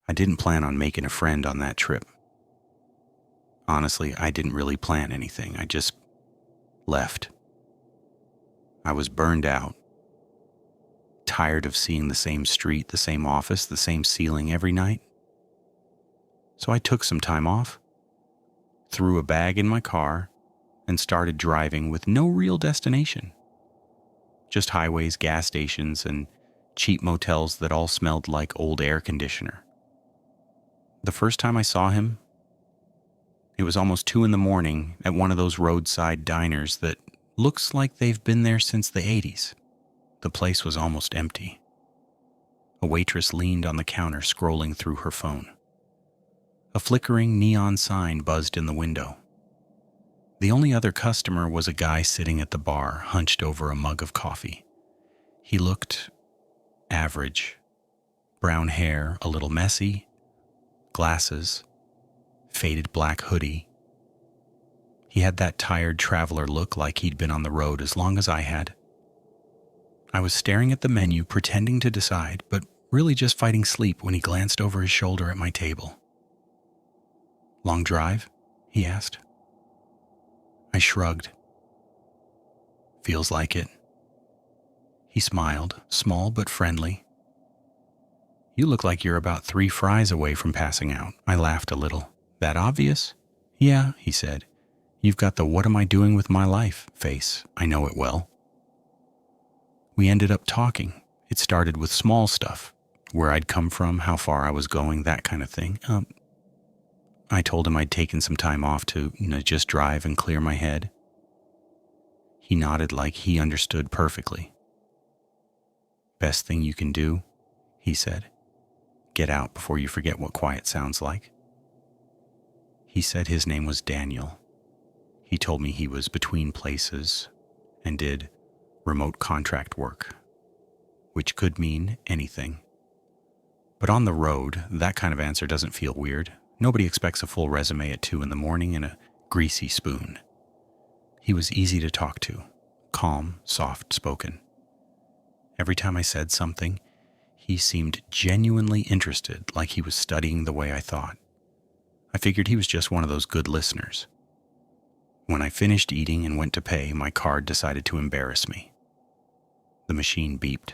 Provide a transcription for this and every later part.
I didn't plan on making a friend on that trip. Honestly, I didn't really plan anything. I just left. I was burned out, tired of seeing the same street, the same office, the same ceiling every night. So I took some time off, threw a bag in my car, and started driving with no real destination. Just highways, gas stations, and cheap motels that all smelled like old air conditioner. The first time I saw him, it was almost 2 a.m. at one of those roadside diners that looks like they've been there since the 80s. The place was almost empty. A waitress leaned on the counter scrolling through her phone. A flickering neon sign buzzed in the window. The only other customer was a guy sitting at the bar, hunched over a mug of coffee. He looked average. Brown hair, a little messy, glasses, faded black hoodie. He had that tired traveler look, like he'd been on the road as long as I had. I was staring at the menu, pretending to decide, but really just fighting sleep when he glanced over his shoulder at my table. "Long drive?" he asked. I shrugged. "Feels like it." He smiled, small but friendly. "You look like you're about 3 fries away from passing out." I laughed a little. "That obvious?" "Yeah," he said. "You've got the 'what am I doing with my life' face. I know it well." We ended up talking. It started with small stuff, where I'd come from, how far I was going, that kind of thing. I told him I'd taken some time off to just drive and clear my head. He nodded like he understood perfectly. "Best thing you can do," he said. "Get out before you forget what quiet sounds like." He said his name was Daniel. He told me he was between places and did remote contract work, which could mean anything. But on the road, that kind of answer doesn't feel weird. Nobody expects a full resume at 2 a.m. and a greasy spoon. He was easy to talk to, calm, soft-spoken. Every time I said something, he seemed genuinely interested, like he was studying the way I thought. I figured he was just one of those good listeners. When I finished eating and went to pay, my card decided to embarrass me. The machine beeped.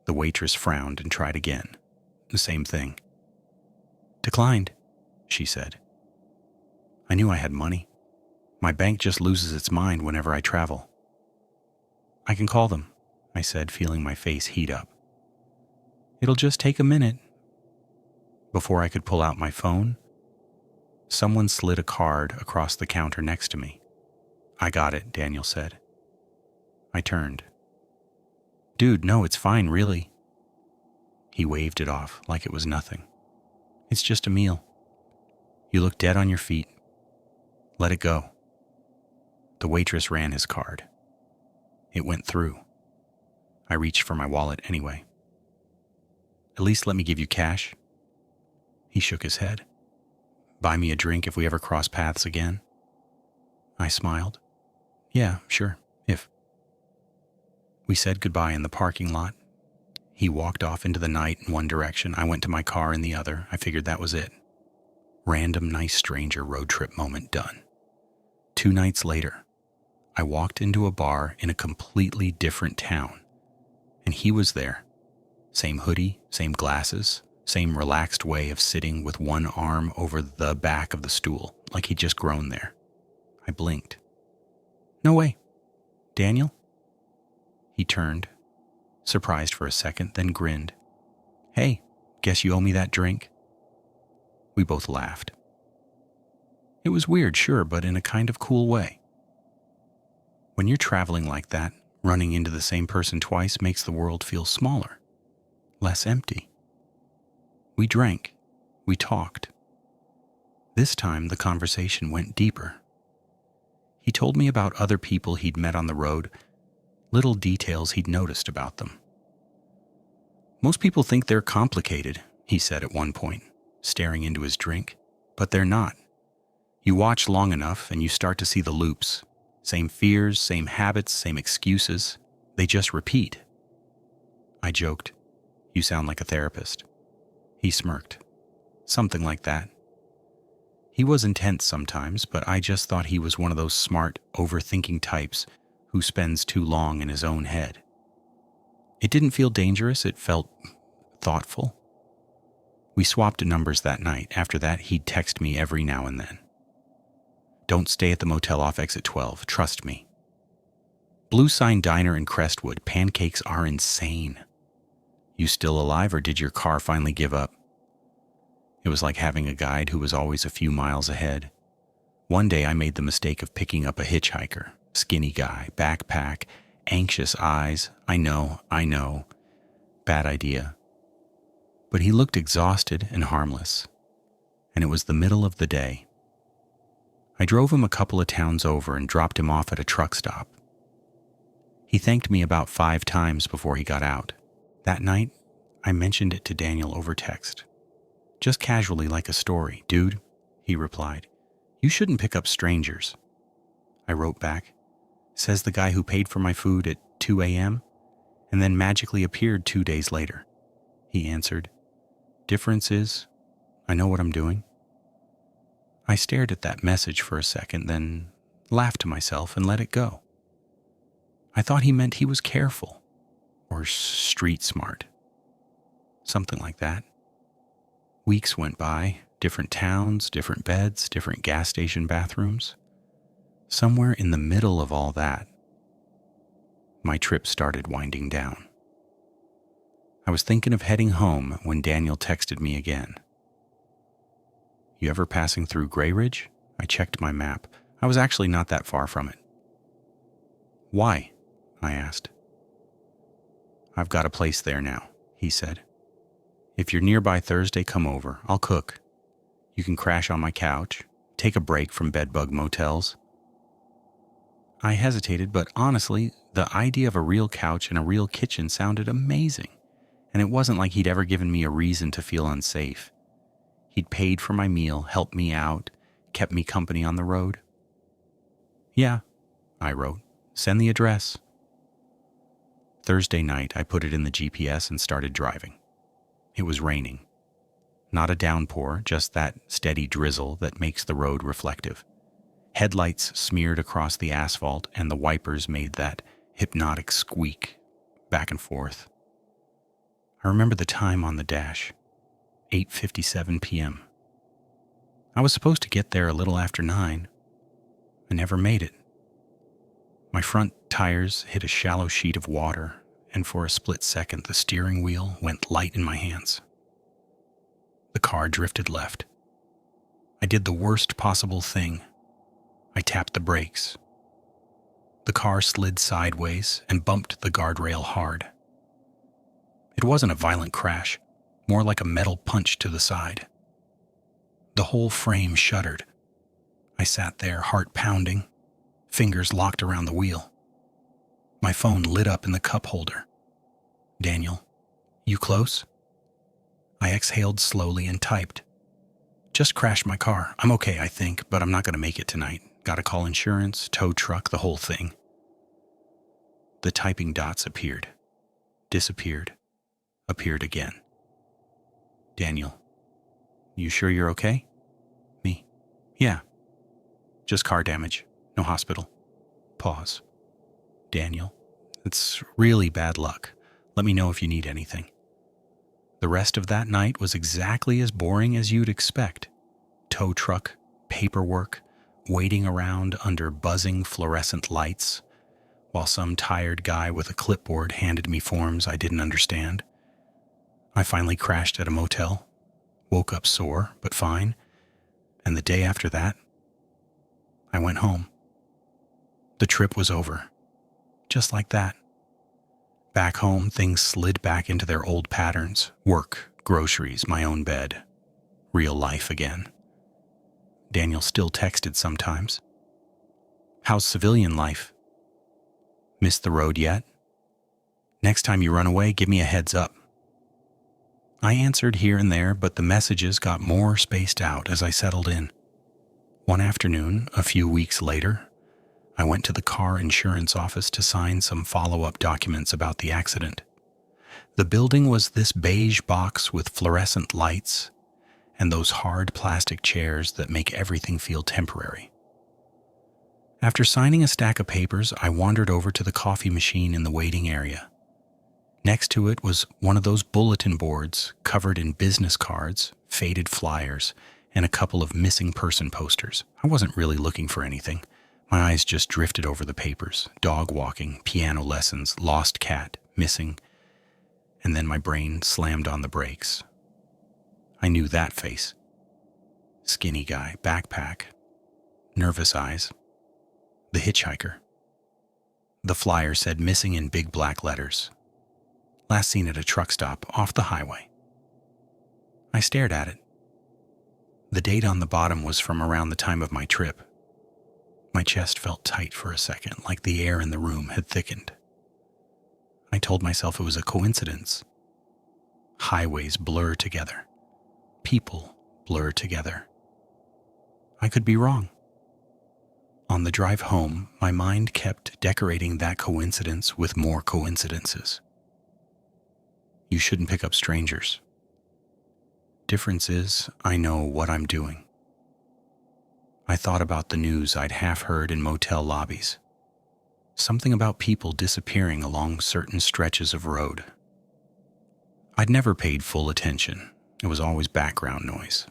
The waitress frowned and tried again. The same thing. "Declined," she said. I knew I had money. My bank just loses its mind whenever I travel. "I can call them," I said, feeling my face heat up. "It'll just take a minute." Before I could pull out my phone, someone slid a card across the counter next to me. "I got it," Daniel said. I turned. "Dude, no, it's fine, really." He waved it off like it was nothing. "It's just a meal. You look dead on your feet. Let it go." The waitress ran his card. It went through. I reached for my wallet anyway. "At least let me give you cash." He shook his head. "Buy me a drink if we ever cross paths again?" I smiled. "Yeah, sure, if." We said goodbye in the parking lot. He walked off into the night in one direction. I went to my car in the other. I figured that was it. Random nice stranger road trip moment done. 2 nights later, I walked into a bar in a completely different town, and he was there. Same hoodie, same glasses, same relaxed way of sitting with one arm over the back of the stool, like he'd just grown there. I blinked. "No way. Daniel?" He turned, surprised for a second, then grinned. "Hey, guess you owe me that drink?" We both laughed. It was weird, sure, but in a kind of cool way. When you're traveling like that, running into the same person twice makes the world feel smaller, less empty. We drank. We talked. This time, the conversation went deeper. He told me about other people he'd met on the road, little details he'd noticed about them. "Most people think they're complicated," he said at one point, staring into his drink, "but they're not. You watch long enough and you start to see the loops. Same fears, same habits, same excuses. They just repeat." I joked, "You sound like a therapist." He smirked. Something like that. He was intense sometimes, but I just thought he was one of those smart, overthinking types who spends too long in his own head. It didn't feel dangerous, it felt thoughtful. We swapped numbers that night. After that, he'd text me every now and then. Don't stay at the motel off exit 12, trust me. Blue Sign Diner in Crestwood, pancakes are insane. You still alive, or did your car finally give up? It was like having a guide who was always a few miles ahead. One day I made the mistake of picking up a hitchhiker, skinny guy, backpack, anxious eyes. I know. Bad idea. But he looked exhausted and harmless, and it was the middle of the day. I drove him a couple of towns over and dropped him off at a truck stop. He thanked me about 5 times before he got out. That night, I mentioned it to Daniel over text. Just casually, like a story. Dude, he replied, you shouldn't pick up strangers. I wrote back, says the guy who paid for my food at 2 a.m. and then magically appeared 2 days later. He answered, difference is, I know what I'm doing. I stared at that message for a second, then laughed to myself and let it go. I thought he meant he was careful, or street smart. Something like that. Weeks went by, different towns, different beds, different gas station bathrooms. Somewhere in the middle of all that, my trip started winding down. I was thinking of heading home when Daniel texted me again. You ever passing through Grey Ridge? I checked my map. I was actually not that far from it. Why? I asked. I've got a place there now, he said. If you're nearby Thursday, come over. I'll cook. You can crash on my couch, take a break from bedbug motels. I hesitated, but honestly, the idea of a real couch and a real kitchen sounded amazing, and it wasn't like he'd ever given me a reason to feel unsafe. He'd paid for my meal, helped me out, kept me company on the road. Yeah, I wrote. Send the address. Thursday night, I put it in the GPS and started driving. It was raining. Not a downpour, just that steady drizzle that makes the road reflective. Headlights smeared across the asphalt, and the wipers made that hypnotic squeak back and forth. I remember the time on the dash, 8:57 p.m. I was supposed to get there a little after 9. I never made it. My front tires hit a shallow sheet of water, and for a split second the steering wheel went light in my hands. The car drifted left. I did the worst possible thing. I tapped the brakes. The car slid sideways and bumped the guardrail hard. It wasn't a violent crash, more like a metal punch to the side. The whole frame shuddered. I sat there, heart pounding, fingers locked around the wheel. My phone lit up in the cup holder. Daniel, you close? I exhaled slowly and typed. Just crashed my car. I'm okay, I think, but I'm not going to make it tonight. Gotta call insurance, tow truck, the whole thing. The typing dots appeared, disappeared, appeared again. Daniel, you sure you're okay? Me, yeah. Just car damage, no hospital. Pause. Daniel, it's really bad luck. Let me know if you need anything. The rest of that night was exactly as boring as you'd expect. Tow truck, paperwork, waiting around under buzzing fluorescent lights, while some tired guy with a clipboard handed me forms I didn't understand. I finally crashed at a motel, woke up sore, but fine, and the day after that, I went home. The trip was over. Just like that. Back home, things slid back into their old patterns. Work, groceries, my own bed. Real life again. Daniel still texted sometimes. How's civilian life? Missed the road yet? Next time you run away, give me a heads up. I answered here and there, but the messages got more spaced out as I settled in. One afternoon, a few weeks later, I went to the car insurance office to sign some follow-up documents about the accident. The building was this beige box with fluorescent lights, and those hard plastic chairs that make everything feel temporary. After signing a stack of papers, I wandered over to the coffee machine in the waiting area. Next to it was one of those bulletin boards covered in business cards, faded flyers, and a couple of missing person posters. I wasn't really looking for anything. My eyes just drifted over the papers: dog walking, piano lessons, lost cat, missing, and then my brain slammed on the brakes. I knew that face. Skinny guy, backpack, nervous eyes. The hitchhiker. The flyer said missing in big black letters. Last seen at a truck stop off the highway. I stared at it. The date on the bottom was from around the time of my trip. My chest felt tight for a second, like the air in the room had thickened. I told myself it was a coincidence. Highways blur together. People blur together. I could be wrong. On the drive home, my mind kept decorating that coincidence with more coincidences. You shouldn't pick up strangers. Difference is, I know what I'm doing. I thought about the news I'd half heard in motel lobbies. Something about people disappearing along certain stretches of road. I'd never paid full attention. It was always background noise.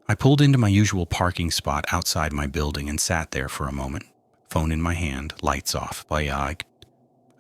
I pulled into my usual parking spot outside my building and sat there for a moment, phone in my hand, lights off. A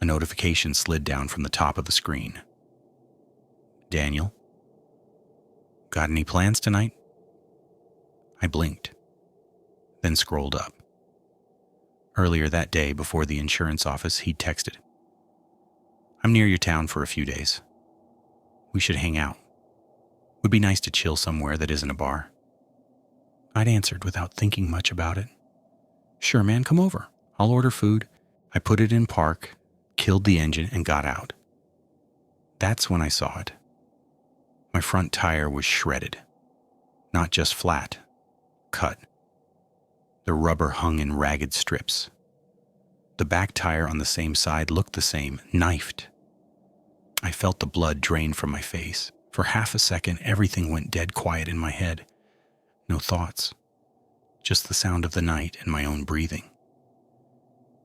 notification slid down from the top of the screen. Daniel? Got any plans tonight? I blinked, then scrolled up. Earlier that day, before the insurance office, he'd texted, I'm near your town for a few days. We should hang out. Would be nice to chill somewhere that isn't a bar. I'd answered without thinking much about it. Sure, man, come over. I'll order food. I put it in park, killed the engine, and got out. That's when I saw it. My front tire was shredded. Not just flat, cut. The rubber hung in ragged strips. The back tire on the same side looked the same, knifed. I felt the blood drain from my face. For half a second, everything went dead quiet in my head. No thoughts, just the sound of the night and my own breathing.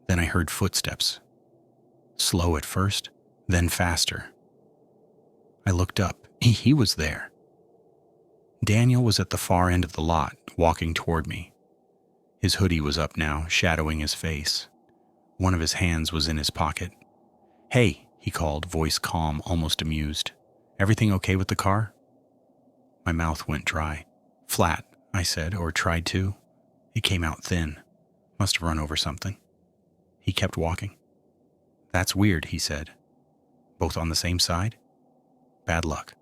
Then I heard footsteps. Slow at first, then faster. I looked up. He was there. Daniel was at the far end of the lot, walking toward me. His hoodie was up now, shadowing his face. One of his hands was in his pocket. Hey, he called, voice calm, almost amused. Everything okay with the car? My mouth went dry. Flat, I said, or tried to. It came out thin. Must have run over something. He kept walking. That's weird, he said. Both on the same side? Bad luck.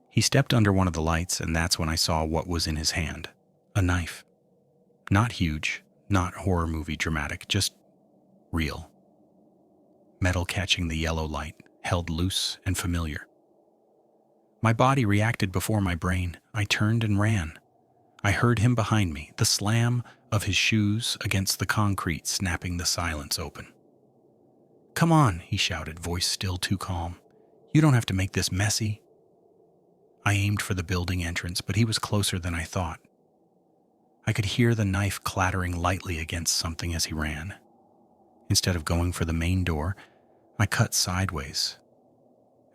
He stepped under one of the lights, and that's when I saw what was in his hand. A knife. Not huge, not horror movie dramatic, just real. Metal catching the yellow light, held loose and familiar. My body reacted before my brain. I turned and ran. I heard him behind me, the slam of his shoes against the concrete snapping the silence open. Come on, he shouted, voice still too calm. You don't have to make this messy. I aimed for the building entrance, but he was closer than I thought. I could hear the knife clattering lightly against something as he ran. Instead of going for the main door, I cut sideways.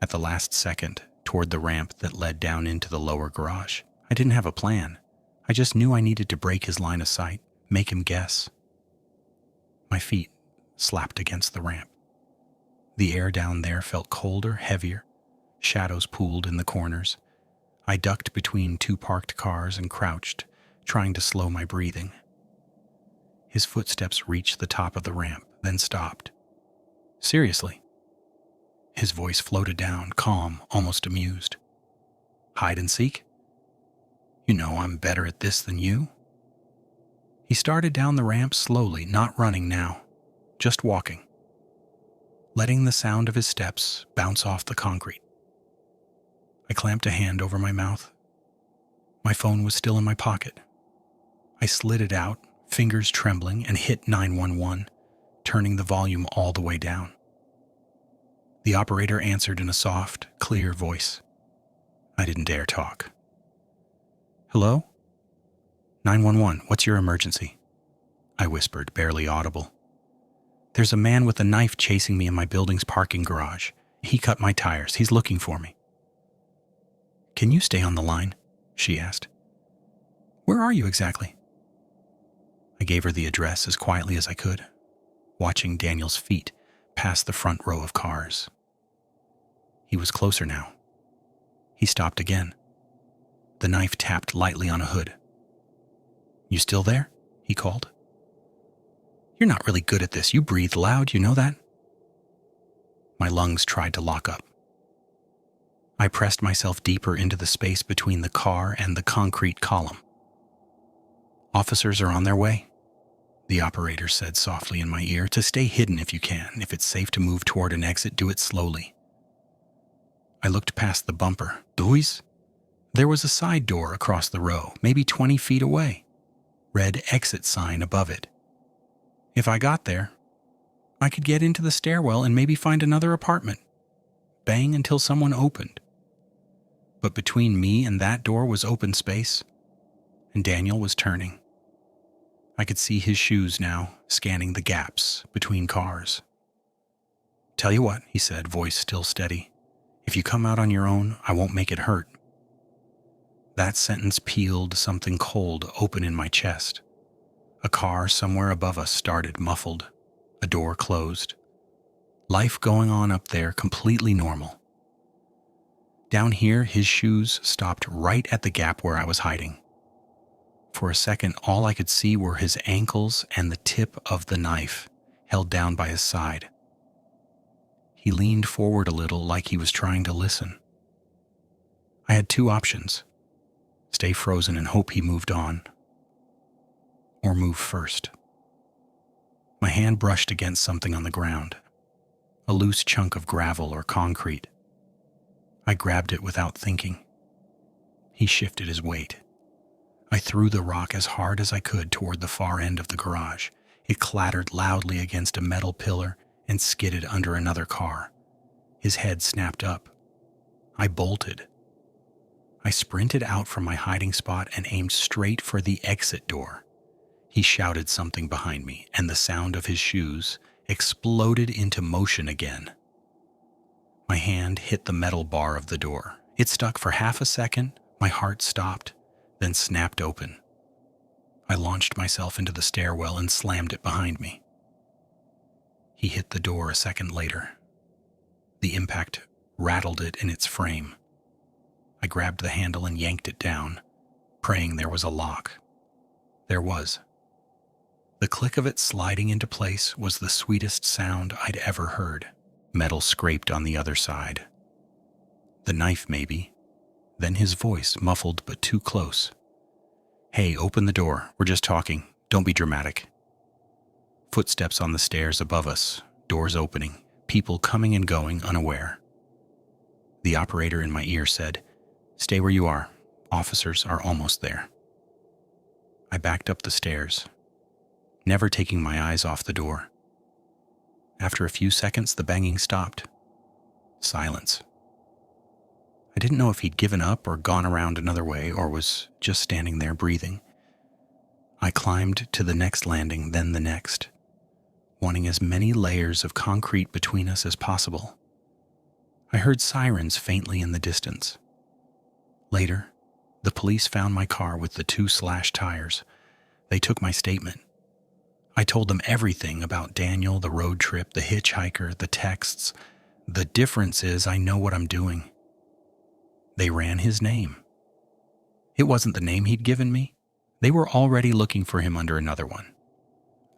At the last second, toward the ramp that led down into the lower garage. I didn't have a plan. I just knew I needed to break his line of sight, make him guess. My feet slapped against the ramp. The air down there felt colder, heavier. Shadows pooled in the corners. I ducked between two parked cars and crouched, trying to slow my breathing. His footsteps reached the top of the ramp, then stopped. Seriously. His voice floated down, calm, almost amused. Hide and seek? You know I'm better at this than you. He started down the ramp slowly, not running now, just walking, letting the sound of his steps bounce off the concrete. I clamped a hand over my mouth. My phone was still in my pocket. I slid it out, fingers trembling, and hit 911, turning the volume all the way down. The operator answered in a soft, clear voice. I didn't dare talk. "Hello? 911, what's your emergency?" I whispered, barely audible. "There's a man with a knife chasing me in my building's parking garage. He cut my tires. He's looking for me." "Can you stay on the line?" she asked. "Where are you exactly?" I gave her the address as quietly as I could, watching Daniel's feet pass the front row of cars. He was closer now. He stopped again. The knife tapped lightly on a hood. "You still there?" he called. "You're not really good at this. You breathe loud, you know that?" My lungs tried to lock up. I pressed myself deeper into the space between the car and the concrete column. "Officers are on their way," the operator said softly in my ear. "To stay hidden if you can. If it's safe to move toward an exit, do it slowly." I looked past the bumper. "Duis?" There was a side door across the row, maybe 20 feet away. Red exit sign above it. If I got there, I could get into the stairwell and maybe find another apartment. Bang until someone opened. But between me and that door was open space, and Daniel was turning. I could see his shoes now, scanning the gaps between cars. "Tell you what," he said, voice still steady. "If you come out on your own, I won't make it hurt." That sentence peeled something cold open in my chest. A car somewhere above us started, muffled. A door closed. Life going on up there, completely normal. Down here, his shoes stopped right at the gap where I was hiding. For a second, all I could see were his ankles and the tip of the knife held down by his side. He leaned forward a little like he was trying to listen. I had two options: stay frozen and hope he moved on, or move first. My hand brushed against something on the ground, a loose chunk of gravel or concrete. I grabbed it without thinking. He shifted his weight. I threw the rock as hard as I could toward the far end of the garage. It clattered loudly against a metal pillar and skidded under another car. His head snapped up. I bolted. I sprinted out from my hiding spot and aimed straight for the exit door. He shouted something behind me, and the sound of his shoes exploded into motion again. My hand hit the metal bar of the door. It stuck for half a second. My heart stopped, then snapped open. I launched myself into the stairwell and slammed it behind me. He hit the door a second later. The impact rattled it in its frame. I grabbed the handle and yanked it down, praying there was a lock. There was. The click of it sliding into place was the sweetest sound I'd ever heard. Metal scraped on the other side. The knife, maybe. Then his voice, muffled but too close. "Hey, open the door. We're just talking. Don't be dramatic." Footsteps on the stairs above us, doors opening, people coming and going unaware. The operator in my ear said, "Stay where you are. Officers are almost there." I backed up the stairs, never taking my eyes off the door. After a few seconds, the banging stopped. Silence. I didn't know if he'd given up or gone around another way or was just standing there breathing. I climbed to the next landing, then the next, wanting as many layers of concrete between us as possible. I heard sirens faintly in the distance. Later, the police found my car with the 2 slashed tires. They took my statement. I told them everything about Daniel, the road trip, the hitchhiker, the texts. The difference is I know what I'm doing. They ran his name. It wasn't the name he'd given me. They were already looking for him under another one.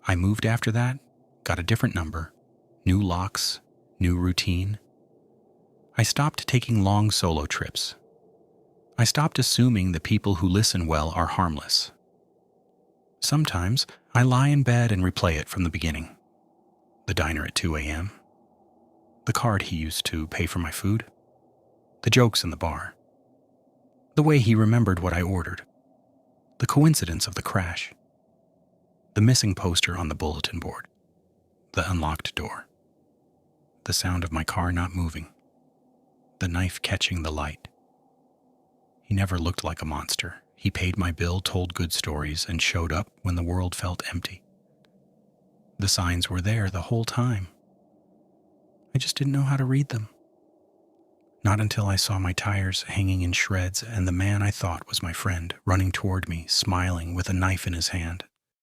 I moved after that, got a different number, new locks, new routine. I stopped taking long solo trips. I stopped assuming the people who listen well are harmless. Sometimes I lie in bed and replay it from the beginning. The diner at 2 a.m., the card he used to pay for my food, the jokes in the bar, the way he remembered what I ordered, the coincidence of the crash, the missing poster on the bulletin board, the unlocked door, the sound of my car not moving, the knife catching the light. He never looked like a monster. He paid my bill, told good stories, and showed up when the world felt empty. The signs were there the whole time. I just didn't know how to read them. Not until I saw my tires hanging in shreds and the man I thought was my friend running toward me, smiling with a knife in his hand,